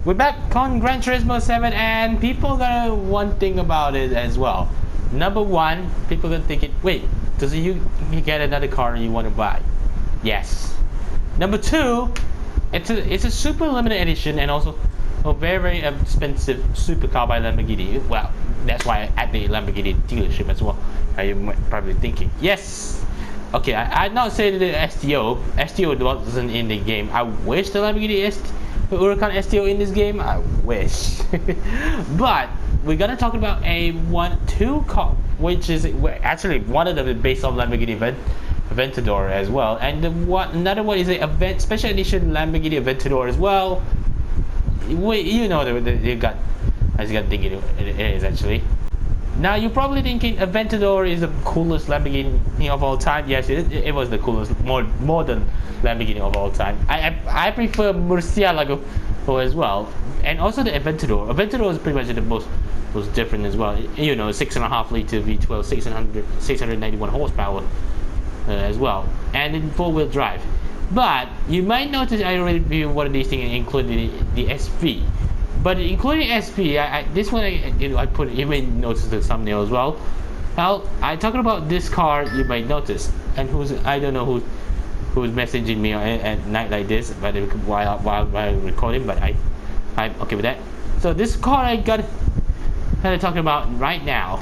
we're back on Gran Turismo 7, and people gonna one thing about it as well. Number one, people gonna think it. Wait, does you get another car you want to buy? Yes. Number two, it's a super limited edition and also a very expensive supercar by Lamborghini. Well, that's why at the Lamborghini dealership as well. You're probably thinking, yes. Okay, I'd not say the STO. STO wasn't in the game. I wish the Lamborghini Huracan STO in this game. I wish. But we're gonna talk about a 1-2 car, which is actually one of them is based on Lamborghini Aventador as well, and another one is a special edition Lamborghini Aventador as well. You know you got thinking it is actually. Now you're probably thinking Aventador is the coolest Lamborghini of all time. Yes, it was the coolest, more modern Lamborghini of all time. I prefer Murcielago as well, and also the Aventador. Aventador is pretty much the most different as well. You know, 6.5 liter V12, 691 horsepower as well, and in 4-wheel drive. But you might notice I already reviewed one of these things, including the SV. But including SV, this one I put. You may notice the thumbnail as well. Well, I'm talking about this car. You might notice, and I don't know who's messaging me at night like this, but while I'm recording. But I'm okay with that. So this car I got talking about right now.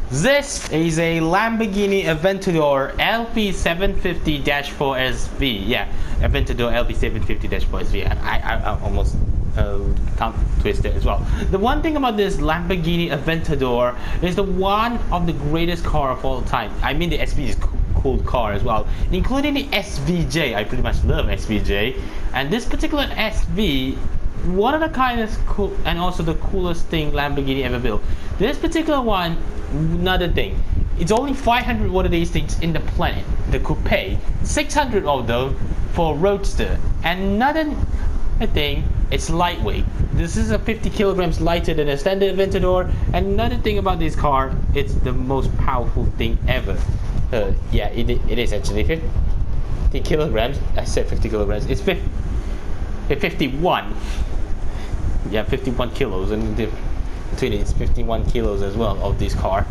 This is a Lamborghini Aventador LP750-4 SV. Yeah, Aventador LP750-4 SV. I almost can't twist it as well. The one thing about this Lamborghini Aventador is the one of the greatest car of all time. I mean, the SV is cool car as well, including the SVJ. I pretty much love SVJ, and this particular SV, one of the kindest cool and also the coolest thing Lamborghini ever built. This particular one, another thing, it's only 500 one of these things in the planet, the coupe, 600 of them for Roadster, and another thing, it's lightweight. This is a 50 kilograms lighter than a Standard Aventador, and another thing about this car, it's the most powerful thing ever. Yeah, it is actually 50 kilograms. I said 50 kilograms. It's 51. Yeah, 51 kilos, and between it's 51 kilos as well of this car.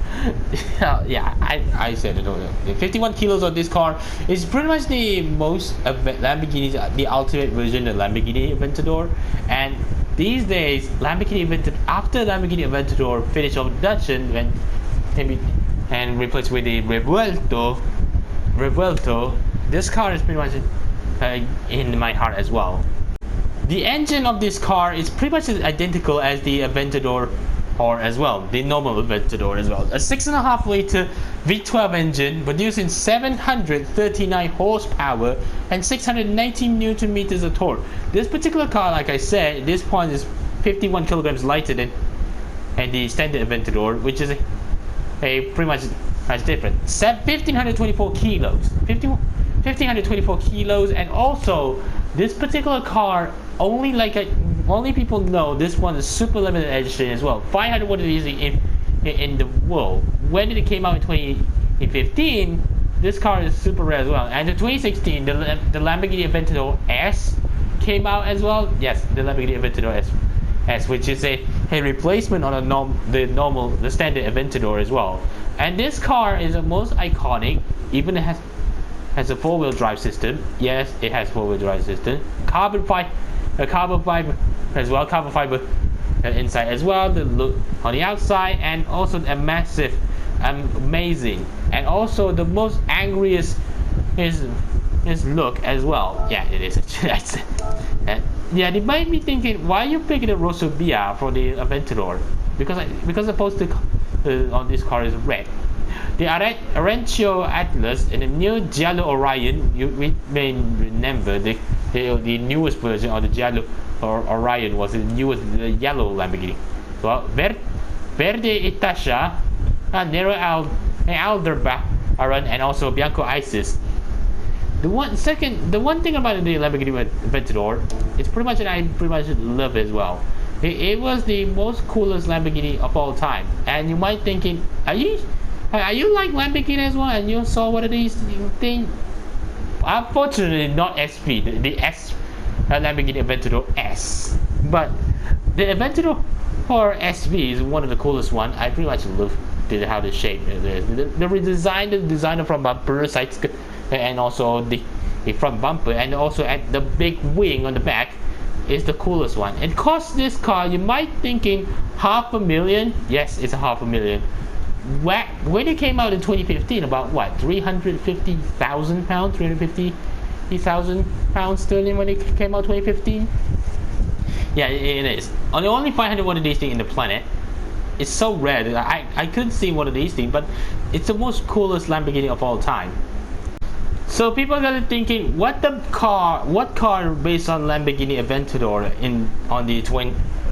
Yeah, I said it. The 51 kilos of this car is pretty much the most Lamborghini, the ultimate version of Lamborghini Aventador. And these days, Lamborghini Aventador, after Lamborghini Aventador finished off production and replaced with the Revuelto, this car is pretty much in my heart as well. The engine of this car is pretty much identical as the Aventador as well, the normal Aventador as well. A 6.5 liter V12 engine producing 739 horsepower and 619 Newton meters of torque. This particular car, like I said, this point is 51 kilograms lighter than the Standard Aventador, which is a pretty much different. 1,524 kilos. 1,524 kilos, and also this particular car, only people know this one is super limited edition as well. 500 what it is in the world. When it came out in 2015, this car is super rare as well. And in 2016, the Lamborghini Aventador S came out as well. Yes, the Lamborghini Aventador S, which is a replacement on the Standard Aventador as well. And this car is the most iconic. Even it has a 4-wheel drive system. Yes, it has 4-wheel drive system. Carbon fiber as well. Carbon fiber inside as well. The look on the outside, and also a massive, amazing, and also the most angriest is look as well. Yeah, it is actually. Yeah, they might be thinking, why are you picking a Rosso Via for the Aventador? Because the poster on this car is red. The Arencio Atlas and the new Giallo Orion, we may remember the newest version of the Giallo Orion was the newest yellow Lamborghini. Well, Verde Itasha, Nero Aldebaran, and also Bianco Isis. The one thing about the Lamborghini Aventador, it's pretty much, and I pretty much love it as well. It was the most coolest Lamborghini of all time. And you might thinking, are you like Lamborghini as well, and you saw one of these things? Unfortunately, not SV, the S Lamborghini Aventador S. But The Aventador SV is one of the coolest one. I pretty much love how the shape is. The redesign, the designer from bumper sides, and also the front bumper, and also at the big wing on the back is the coolest one. It costs this car, you might thinking $500,000. Yes, it's $500,000. When it came out in 2015, about what, 350,000 pounds, 350,000 pounds sterling when it came out 2015. Yeah, it is. Only 500 one of these things in the planet. It's so rare that I couldn't see one of these things, but it's the most coolest Lamborghini of all time. So people are gonna thinking, what car based on Lamborghini Aventador on the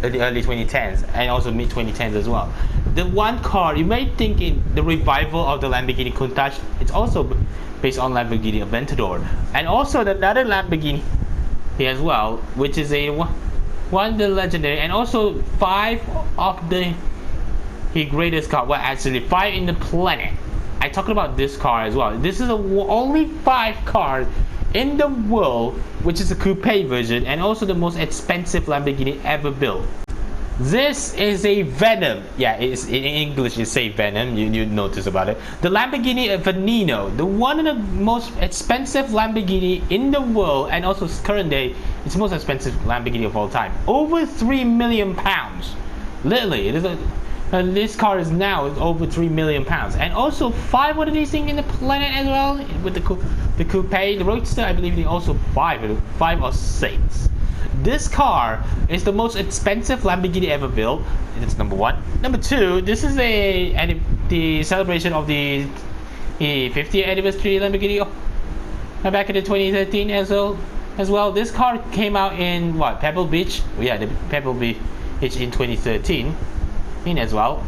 early 2010s and also mid 2010s as well. The one car you may thinking the revival of the Lamborghini Countach. It's also based on Lamborghini Aventador, and also another Lamborghini here as well, which is a one the legendary, and also 5 of the greatest car. Well, actually 5 in the planet. I talked about this car as well. This is only 5 cars in the world, which is a coupe version, and also the most expensive Lamborghini ever built. This is a Venom. Yeah, it's in English it say Venom. You notice about it. The Lamborghini Veneno, the one of the most expensive Lamborghini in the world, and also current day, it's the most expensive Lamborghini of all time. Over 3 million pounds. Literally, it is this car is now over 3 million pounds, and also 5 of these things in the planet as well. With the coupe, the Roadster, I believe they also 5 or 6. This car is the most expensive Lamborghini ever built. It's number 1. Number 2, this is the celebration of the 50th anniversary Lamborghini back in the 2013 as well. This car came out in what, Pebble Beach? Yeah, the Pebble Beach in 2013 as well.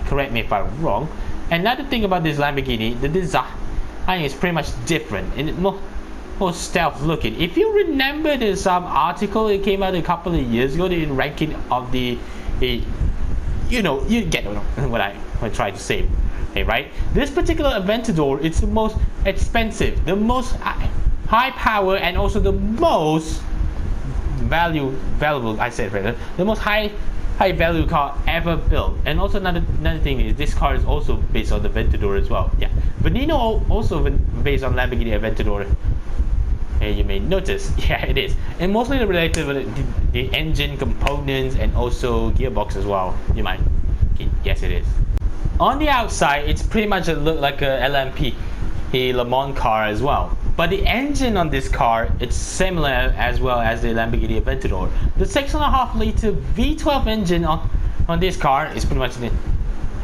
Correct me if I'm wrong. Another thing about this Lamborghini, the design is pretty much different and more stealth looking. If you remember, there's some article that came out a couple of years ago, the ranking of the you get what I try to say. Okay, right? This particular Aventador, it's the most expensive, the most high power, and also the most valuable. I said rather, the most high value car ever built. And also another thing is this car is also based on the Aventador as well. Yeah, Veneno also based on Lamborghini Aventador. And you may notice, yeah, it is, and mostly related with the engine components and also gearbox as well. You might, yes, it is. On the outside, it's pretty much look like a LMP, a Le Mans car as well. But the engine on this car, it's similar as well as the Lamborghini Aventador. The 6.5 liter V12 engine on this car is pretty much a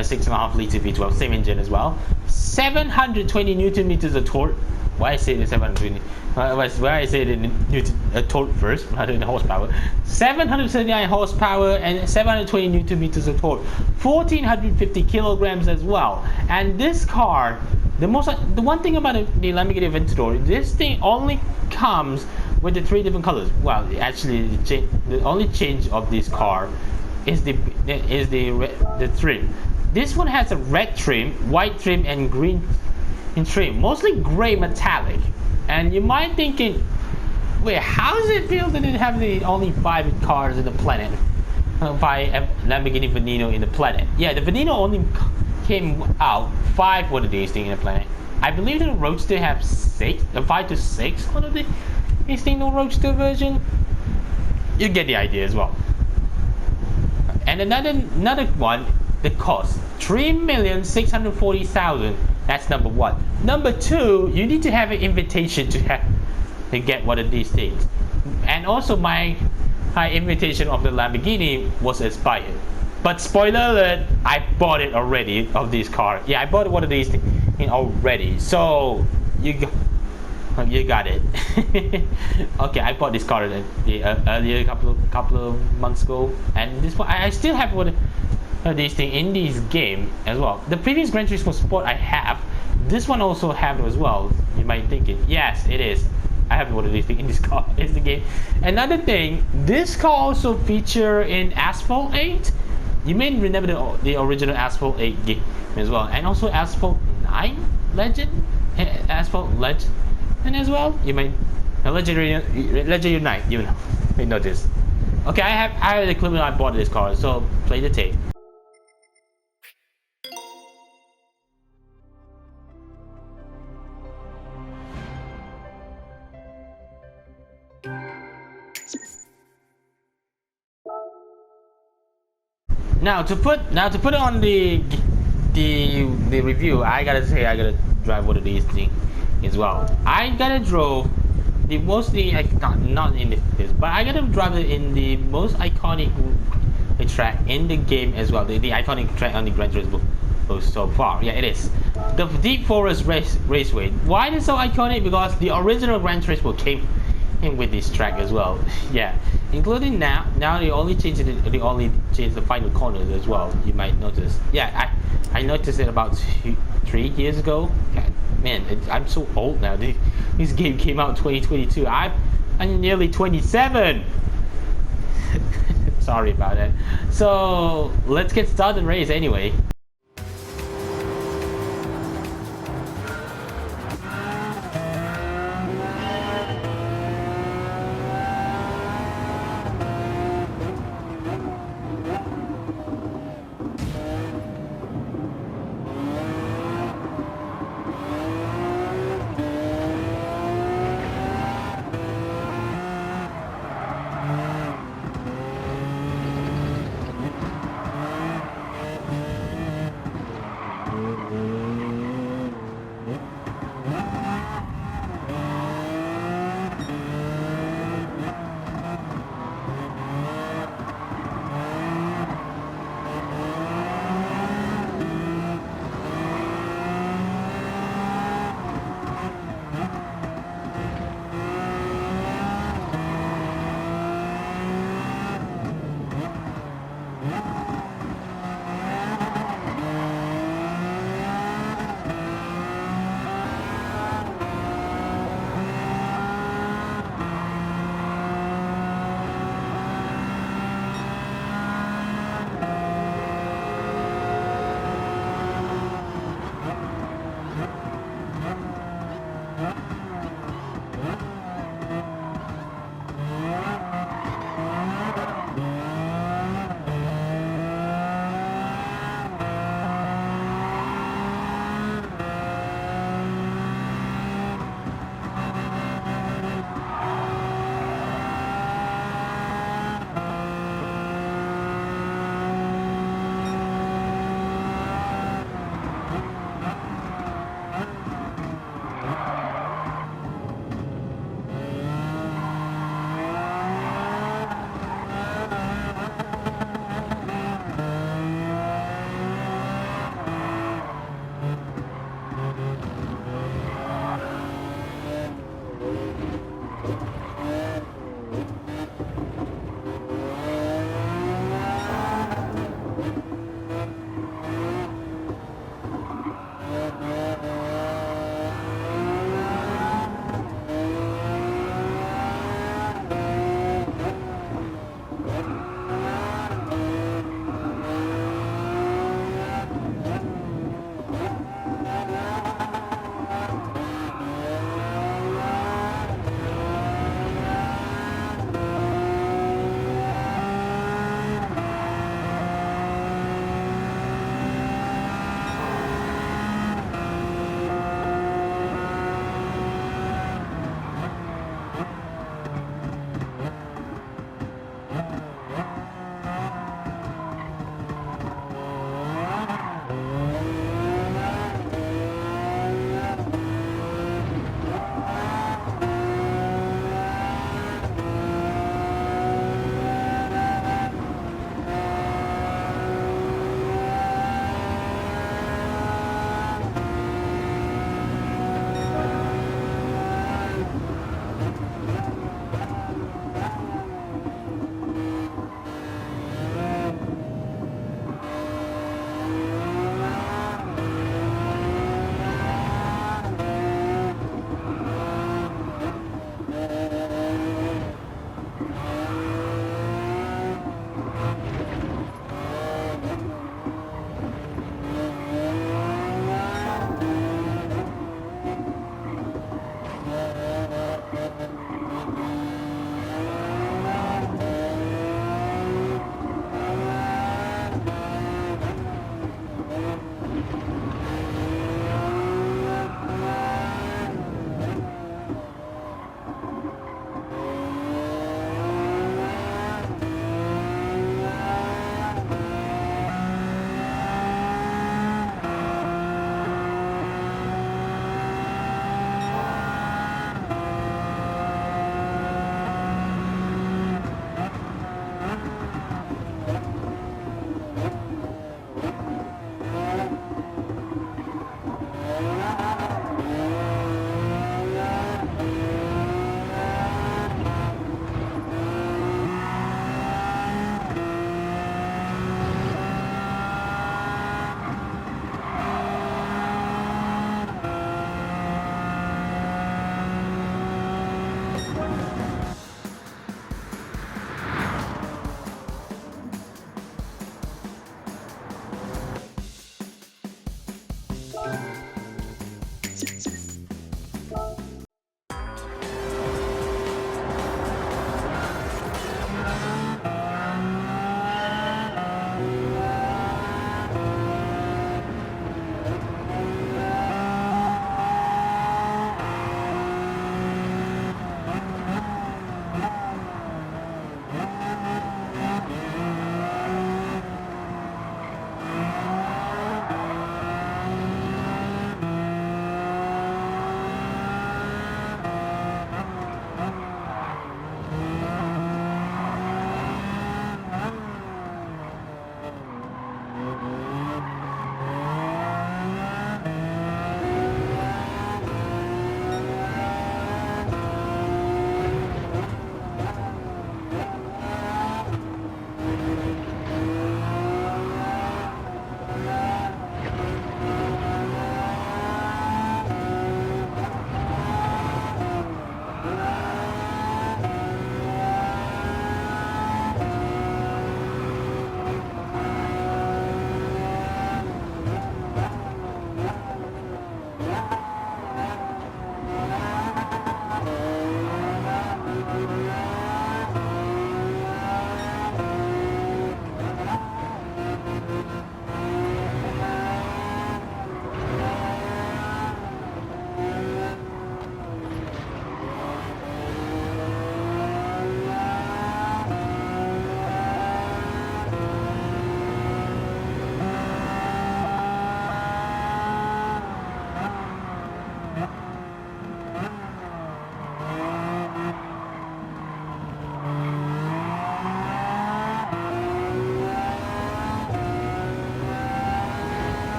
6.5 liter V12, same engine as well. 720 Newton meters of torque. Why I say the 720? Why I say the torque first, rather than horsepower. 779 horsepower and 720 Newton meters of torque. 1450 kilograms as well. And this car, the one thing about the Lamborghini Aventador, this thing only comes with the 3 different colors. Well, actually, the only change of this car is the trim. This one has a red trim, white trim, and green trim, mostly gray metallic. And you might thinking, wait, how does it feel that it have the only 5 cars in the planet? 5 Lamborghini Veneno in the planet. Yeah, the Veneno only came out 5 one of these things in the planet. I believe the Roadster have 5 to 6 one of these things, the Roadster version. You get the idea as well. And another one, the cost, 3,640,000. That's number 1. Number 2, you need to have an invitation to get one of these things. And also my invitation of the Lamborghini was expired. But spoiler alert, I bought it already of this car. Yeah, I bought one of these things already. So you got it. Okay, I bought this car earlier, couple of months ago, and this one I still have one of these things in this game as well. The previous Gran Turismo Sport I have. This one also have it as well. You might think it. Yes, it is. I have one of these things in this car. It's the game. Another thing, this car also feature in Asphalt 8. You may remember the original Asphalt 8 game as well, and also Asphalt 9 Legend, Asphalt Legend as well. You may Legend Unite. You know this. Okay, I had the clip when I bought this car, so play the tape. Now to put it on the review, I gotta say I gotta drive one of these things as well. I gotta drove the mostly not in this, but I gotta drive it in the most iconic track in the game as well. The iconic track on the Gran Turismo so far. Yeah, it is the Deep Forest Raceway. Why is it so iconic? Because the original Gran Turismo came in with this track as well. Yeah, including now they only changed the final corners as well. You might notice. Yeah, I noticed it about 3 years ago. God, man, I'm so old now. This game came out 2022. I'm nearly 27. Sorry about that. So let's get started race anyway.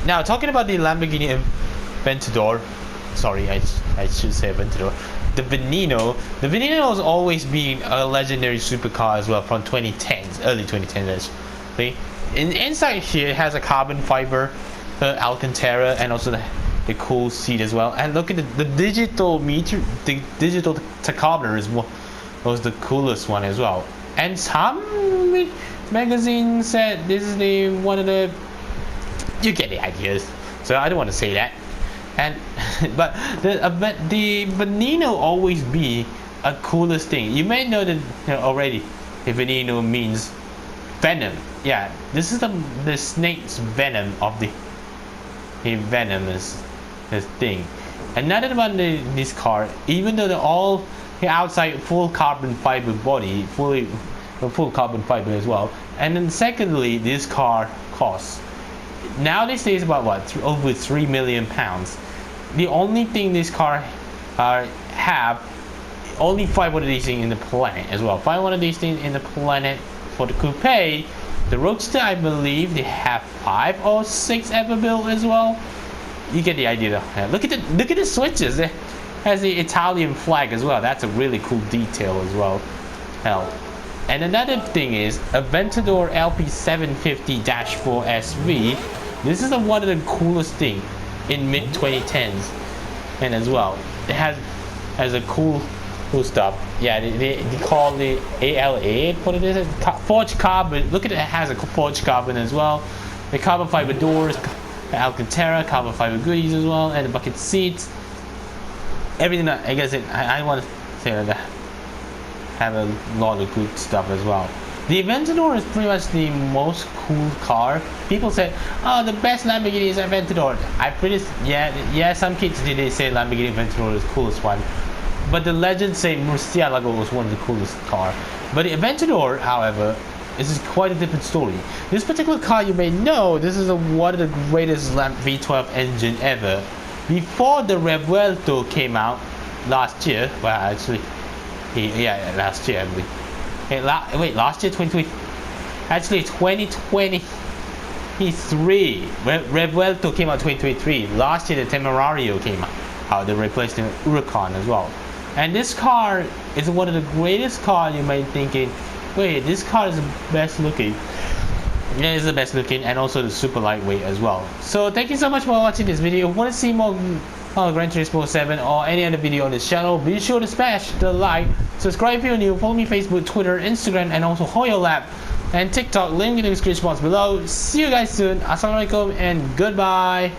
Now talking about the Lamborghini Aventador, sorry, I should say Aventador. The Veneno. The Veneno has always been a legendary supercar as well from 2010s, early 2010s actually. Inside here it has a carbon fiber Alcantara and also the cool seat as well. And look at the digital meter, the digital tachometer was the coolest one as well. And some magazine said this is the one of the, you get the ideas. So I don't want to say that. And but the Veneno always be a coolest thing. You may know that already. The Veneno means venom. Yeah, this is the snake's venom of the venomous thing. Another one, this car, even though they're all outside full carbon fiber body, full carbon fiber as well. And then secondly, this car costs nowadays about what, over 3 million pounds. The only thing this car have, only 5 of these things in the planet as well. 5 of these things in the planet for the coupe. The Roadster, I believe they have 5 or 6 ever built as well. You get the idea. Look at the switches. It has the Italian flag as well. That's a really cool detail as well. And another thing is Aventador LP750-4 SV. This is one of the coolest thing in mid 2010s, and as well it has a cool stuff. Yeah, they call the ALA. What it is? Forged carbon. Look at it. It has a forged carbon as well. The carbon fiber doors, the Alcantara, carbon fiber goodies as well, and the bucket seats. Everything that I guess I want to say that have a lot of good stuff as well. The Aventador is pretty much the most cool car. People say, oh, the best Lamborghini is Aventador. Yeah, some kids did say Lamborghini Aventador is the coolest one. But the legends say Murcielago was one of the coolest car. But the Aventador, however, this is quite a different story. This particular car, you may know, this is one of the greatest V12 engine ever. Before the Revuelto came out last year, well actually, last year I believe. Wait, last year 2020, actually 2023. Revuelto came out 2023. Last year the Temerario came out. They replaced the Huracan as well. And this car is one of the greatest cars. You might thinking, wait, this car is the best looking. Yeah, it's the best looking and also the super lightweight as well. So thank you so much for watching this video. If you want to see more Gran Turismo 7 or any other video on this channel, be sure to smash the like, subscribe if you're new, follow me Facebook, Twitter, Instagram, and also Hoyo Lab and TikTok. Link in the description box below. See you guys soon. Assalamualaikum and goodbye.